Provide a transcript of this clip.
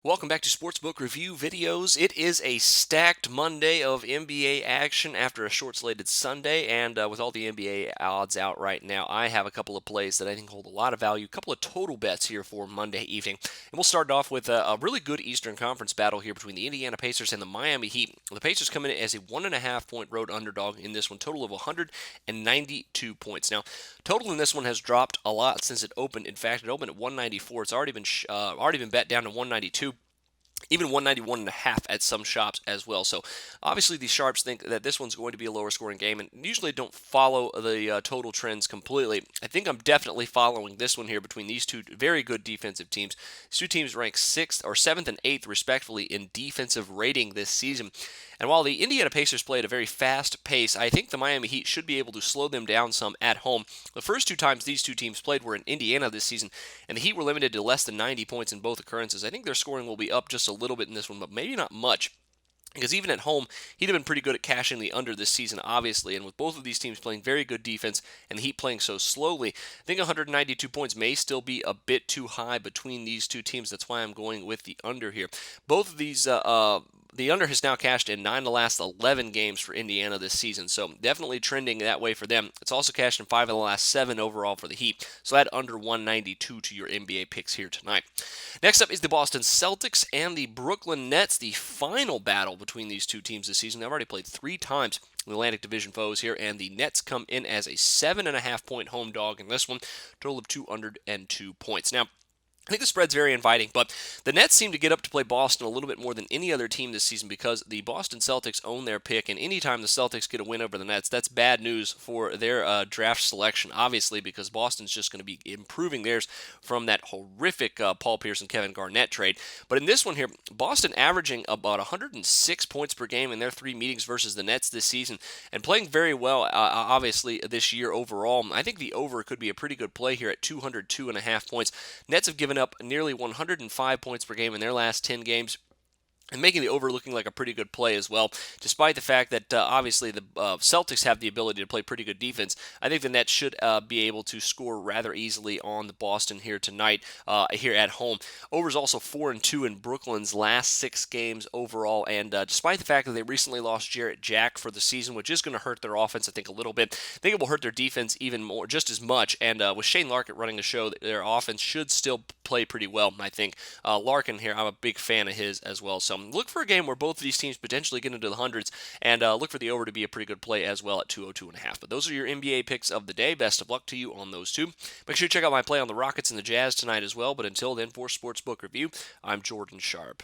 Welcome back to Sportsbook Review Videos. It is a stacked Monday of NBA action after a short-slated Sunday, and with all the NBA odds out right now, I have a couple of plays that I think hold a lot of value, a couple of total bets here for Monday evening. And we'll start off with a really good Eastern Conference battle here between the Indiana Pacers and the Miami Heat. The Pacers come in as a 1.5-point road underdog in this one, total of 192 points. Now, total in this one has dropped a lot since it opened. In fact, it opened at 194. It's already been bet down to 192, even 191 and a half at some shops as well. So obviously the sharps think that this one's going to be a lower scoring game, and usually don't follow the total trends completely. I think I'm definitely following this one here between these two very good defensive teams. These two teams rank 6th or 7th and 8th respectively in defensive rating this season. And while the Indiana Pacers play at a very fast pace, I think the Miami Heat should be able to slow them down some at home. The first two times these two teams played were in Indiana this season, and the Heat were limited to less than 90 points in both occurrences. I think their scoring will be up just a little bit in this one, but maybe not much. Because even at home, he'd have been pretty good at cashing the under this season, obviously. And with both of these teams playing very good defense and the Heat playing so slowly, I think 192 points may still be a bit too high between these two teams. That's why I'm going with the under here. Both of these, the under has now cashed in 9 of the last 11 games for Indiana this season, so definitely trending that way for them. It's also cashed in 5 of the last 7 overall for the Heat, so add under 192 to your NBA picks here tonight. Next up is the Boston Celtics and the Brooklyn Nets, the final battle between these two teams this season. They've already played 3 times. The Atlantic Division foes here, and the Nets come in as a 7.5-point home dog in this one, total of 202 points. Now, I think the spread's very inviting, but the Nets seem to get up to play Boston a little bit more than any other team this season because the Boston Celtics own their pick, and anytime the Celtics get a win over the Nets, that's bad news for their draft selection, obviously, because Boston's just going to be improving theirs from that horrific Paul Pierce and Kevin Garnett trade. But in this one here, Boston averaging about 106 points per game in their 3 meetings versus the Nets this season, and playing very well, obviously, this year overall. I think the over could be a pretty good play here at 202.5 points. Nets have given up nearly 105 points per game in their last 10 games, and making the over looking like a pretty good play as well, despite the fact that obviously the Celtics have the ability to play pretty good defense. I think the Nets should be able to score rather easily on the Boston here tonight, here at home. Over is also 4-2 in Brooklyn's last 6 games overall, and despite the fact that they recently lost Jarrett Jack for the season, which is going to hurt their offense, I think, a little bit. I think it will hurt their defense even more, just as much, and with Shane Larkin running the show, their offense should still play pretty well, I think. Larkin here, I'm a big fan of his as well, so look for a game where both of these teams potentially get into the hundreds, and look for the over to be a pretty good play as well at 202.5. But those are your NBA picks of the day. Best of luck to you on those two. Make sure you check out my play on the Rockets and the Jazz tonight as well. But until then, for Sportsbook Review, I'm Jordan Sharp.